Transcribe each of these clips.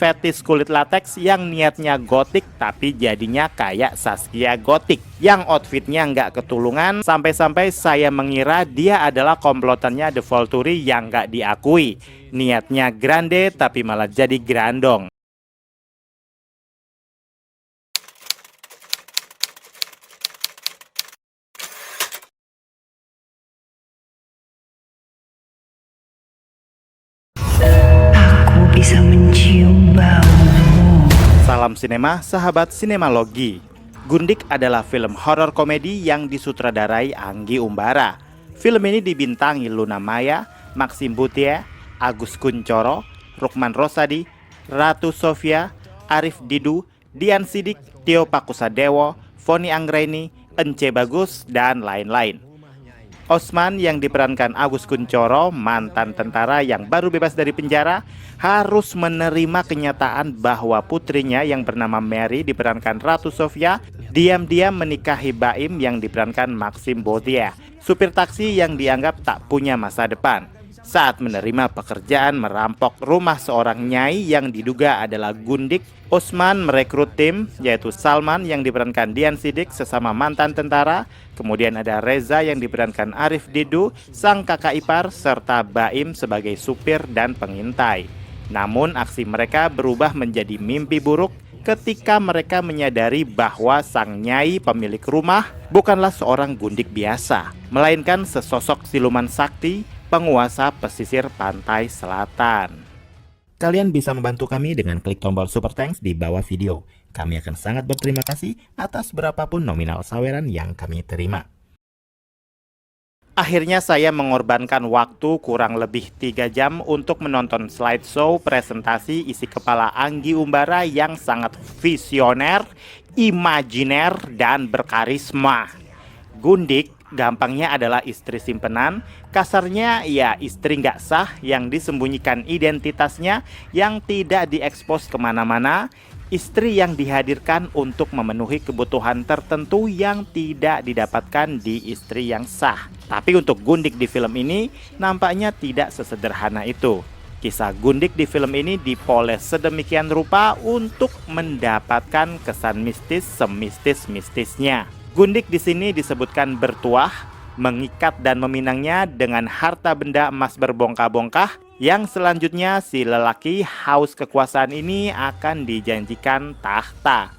fetis kulit latex yang niatnya gotik tapi jadinya kayak Saskia Gotik, yang outfitnya nggak ketulungan sampai-sampai saya mengira dia adalah komplotannya The Volturi yang nggak diakui. Niatnya grande tapi malah jadi grandong. Aku bisa mencium baumu. Salam sinema, sahabat sinemalogi. Gundik adalah film horor komedi yang disutradarai Anggi Umbara. Film ini dibintangi Luna Maya, Maxim Buttier, Agus Kuncoro, Rukman Rosadi, Ratu Sofia, Arif Didu, Dian Sidik, Tio Pakusadewo, Foni Anggraini, Ence Bagus, dan lain-lain. Osman yang diperankan Agus Kuncoro, mantan tentara yang baru bebas dari penjara, harus menerima kenyataan bahwa putrinya yang bernama Mary diperankan Ratu Sofia diam-diam menikahi Baim yang diperankan Maxim Buttier, supir taksi yang dianggap tak punya masa depan. Saat menerima pekerjaan merampok rumah seorang nyai yang diduga adalah Gundik, Osman merekrut tim, yaitu Salman yang diperankan Dian Sidik sesama mantan tentara, kemudian ada Reza yang diperankan Arif Didu, sang kakak ipar, serta Baim sebagai supir dan pengintai. Namun aksi mereka berubah menjadi mimpi buruk ketika mereka menyadari bahwa sang nyai pemilik rumah bukanlah seorang Gundik biasa, melainkan sesosok siluman sakti, penguasa pesisir pantai selatan. Kalian bisa membantu kami dengan klik tombol super thanks di bawah video. Kami akan sangat berterima kasih atas berapapun nominal saweran yang kami terima. Akhirnya saya mengorbankan waktu kurang lebih 3 jam untuk menonton slideshow presentasi isi kepala Anggi Umbara yang sangat visioner, imajiner, dan berkarisma. Gundik gampangnya adalah istri simpenan, kasarnya ya istri nggak sah yang disembunyikan identitasnya, yang tidak diekspos kemana-mana, istri yang dihadirkan untuk memenuhi kebutuhan tertentu yang tidak didapatkan di istri yang sah. Tapi untuk Gundik di film ini nampaknya tidak sesederhana itu. Kisah Gundik di film ini dipoles sedemikian rupa untuk mendapatkan kesan mistis semistis-mistisnya. Gundik di sini disebutkan bertuah, mengikat dan meminangnya dengan harta benda emas berbongkah-bongkah, yang selanjutnya si lelaki haus kekuasaan ini akan dijanjikan tahta.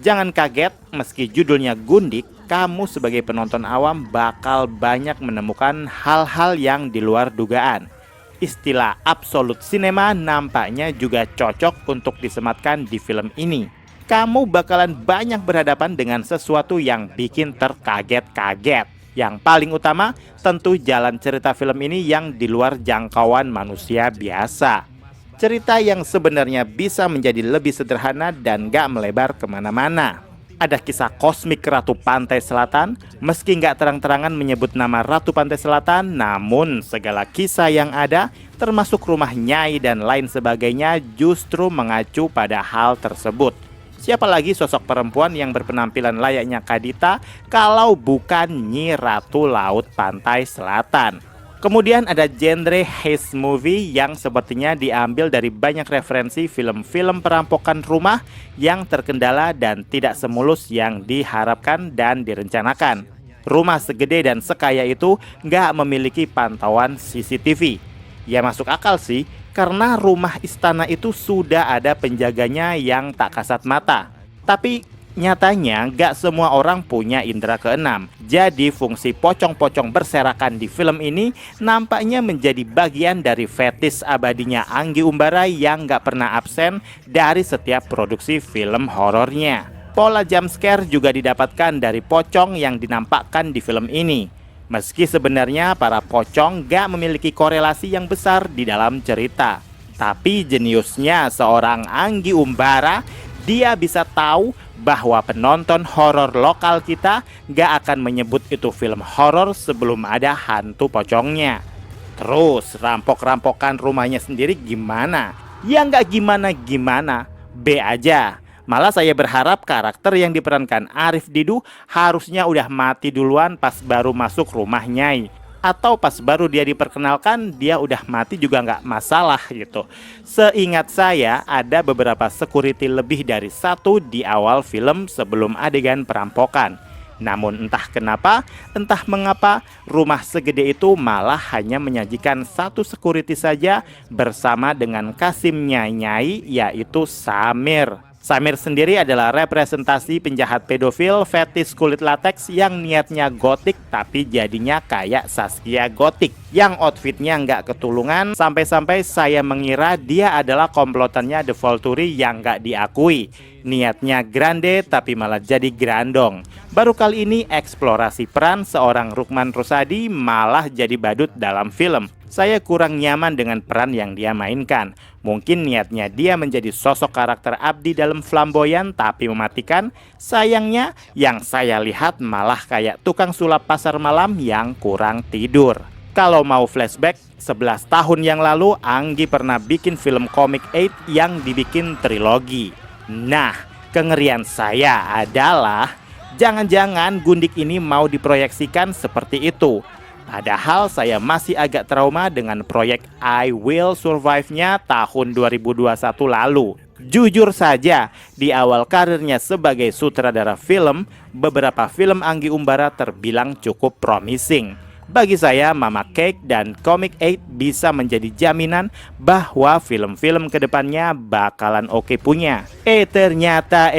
Jangan kaget, meski judulnya Gundik, kamu sebagai penonton awam bakal banyak menemukan hal-hal yang di luar dugaan. Istilah absolute cinema nampaknya juga cocok untuk disematkan di film ini. Kamu bakalan banyak berhadapan dengan sesuatu yang bikin terkaget-kaget. Yang paling utama tentu jalan cerita film ini yang di luar jangkauan manusia biasa. Cerita yang sebenarnya bisa menjadi lebih sederhana dan gak melebar kemana-mana. Ada kisah kosmik Ratu Pantai Selatan, meski gak terang-terangan menyebut nama Ratu Pantai Selatan, namun segala kisah yang ada, termasuk rumah nyai dan lain sebagainya, justru mengacu pada hal tersebut. Siapa lagi sosok perempuan yang berpenampilan layaknya Kadita kalau bukan Nyi Ratu Laut Pantai Selatan? Kemudian ada genre heist movie yang sepertinya diambil dari banyak referensi film-film perampokan rumah yang terkendala dan tidak semulus yang diharapkan dan direncanakan. Rumah segede dan sekaya itu nggak memiliki pantauan CCTV. Ya masuk akal sih, karena rumah istana itu sudah ada penjaganya yang tak kasat mata. Tapi nyatanya gak semua orang punya indera keenam. Jadi fungsi pocong-pocong berserakan di film ini nampaknya menjadi bagian dari fetis abadinya Anggi Umbara yang gak pernah absen dari setiap produksi film horornya. Pola jumpscare juga didapatkan dari pocong yang dinampakkan di film ini. Meski sebenarnya para pocong gak memiliki korelasi yang besar di dalam cerita. Tapi jeniusnya seorang Anggi Umbara, dia bisa tahu bahwa penonton horor lokal kita gak akan menyebut itu film horor sebelum ada hantu pocongnya. Terus rampok-rampokan rumahnya sendiri gimana? Ya gak gimana-gimana, B aja. Malah saya berharap karakter yang diperankan Arif Didu harusnya udah mati duluan pas baru masuk rumah nyai. atau pas baru dia diperkenalkan dia udah mati juga nggak masalah gitu. Seingat saya ada beberapa security lebih dari satu di awal film sebelum adegan perampokan. Namun entah kenapa, entah mengapa, rumah segede itu malah hanya menyajikan satu security saja bersama dengan Kasimnya Nyai, yaitu Samir. Samir sendiri adalah representasi penjahat pedofil fetis kulit latex yang niatnya gotik tapi jadinya kayak Saskia gotik, yang outfitnya nggak ketulungan sampai-sampai saya mengira dia adalah komplotannya The Volturi yang nggak diakui. Niatnya grande tapi malah jadi grandong. Baru kali ini eksplorasi peran seorang Rukman Rusadi malah jadi badut dalam film. Saya kurang nyaman dengan peran yang dia mainkan. Mungkin niatnya dia menjadi sosok karakter abdi dalam flamboyan tapi mematikan. Sayangnya yang saya lihat malah kayak tukang sulap pasar malam yang kurang tidur. Kalau mau flashback, 11 tahun yang lalu Anggi pernah bikin film Comic 8 yang dibikin trilogi. Nah, kengerian saya adalah jangan-jangan Gundik ini mau diproyeksikan seperti itu. Padahal saya masih agak trauma dengan proyek I Will Survive-nya tahun 2021 lalu. Jujur saja, di awal karirnya sebagai sutradara film, beberapa film Anggi Umbara terbilang cukup promising. Bagi saya, Mama Cake dan Comic 8 bisa menjadi jaminan bahwa film-film kedepannya bakalan oke punya. Ternyata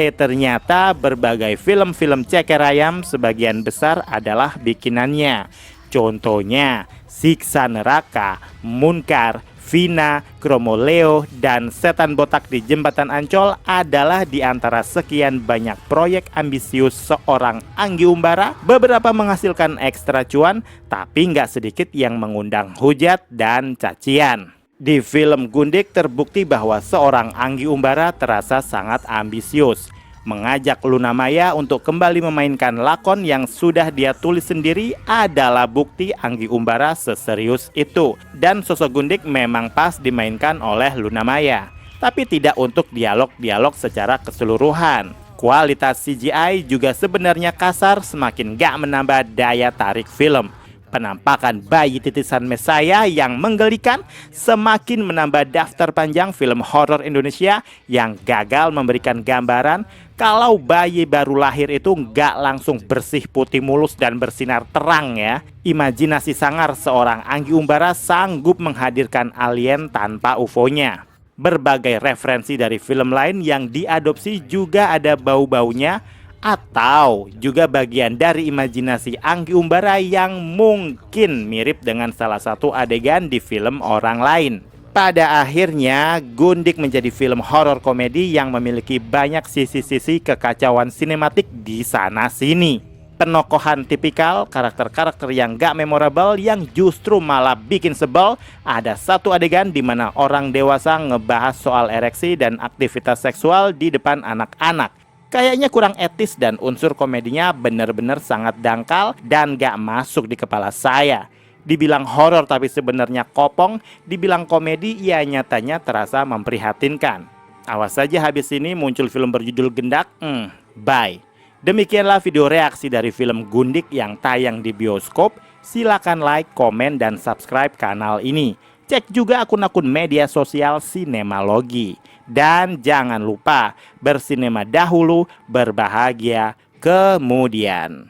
berbagai film-film ceker ayam sebagian besar adalah bikinannya. Contohnya Siksa Neraka, Munkar, Vina, Kromoleo, dan Setan Botak di Jembatan Ancol adalah di antara sekian banyak proyek ambisius seorang Anggi Umbara. Beberapa menghasilkan ekstra cuan, tapi nggak sedikit yang mengundang hujat dan cacian. Di film Gundik terbukti bahwa seorang Anggi Umbara terasa sangat ambisius. Mengajak Luna Maya untuk kembali memainkan lakon yang sudah dia tulis sendiri adalah bukti Anggi Umbara seserius itu. Dan sosok Gundik memang pas dimainkan oleh Luna Maya, tapi tidak untuk dialog-dialog secara keseluruhan. Kualitas CGI juga sebenarnya kasar, semakin gak menambah daya tarik film. Penampakan bayi titisan Mesaya yang menggelikan semakin menambah daftar panjang film horor Indonesia yang gagal memberikan gambaran kalau bayi baru lahir itu nggak langsung bersih putih mulus dan bersinar terang ya. Imajinasi sangar seorang Anggi Umbara sanggup menghadirkan alien tanpa UFO-nya. Berbagai referensi dari film lain yang diadopsi juga ada bau-baunya, atau juga bagian dari imajinasi Anggi Umbara yang mungkin mirip dengan salah satu adegan di film orang lain. Pada akhirnya, Gundik menjadi film horor komedi yang memiliki banyak sisi-sisi kekacauan sinematik di sana-sini. Penokohan tipikal, karakter-karakter yang gak memorable yang justru malah bikin sebel. Ada satu adegan di mana orang dewasa ngebahas soal ereksi dan aktivitas seksual di depan anak-anak. Kayaknya kurang etis dan unsur komedinya benar-benar sangat dangkal dan gak masuk di kepala saya. Dibilang horor tapi sebenarnya kopong, dibilang komedi ya nyatanya terasa memprihatinkan. Awas saja habis ini muncul film berjudul Gendak, bye. Demikianlah video reaksi dari film Gundik yang tayang di bioskop. Silakan like, komen, dan subscribe kanal ini. Cek juga akun-akun media sosial Sinemalogi. Dan jangan lupa bersinema dahulu, berbahagia kemudian.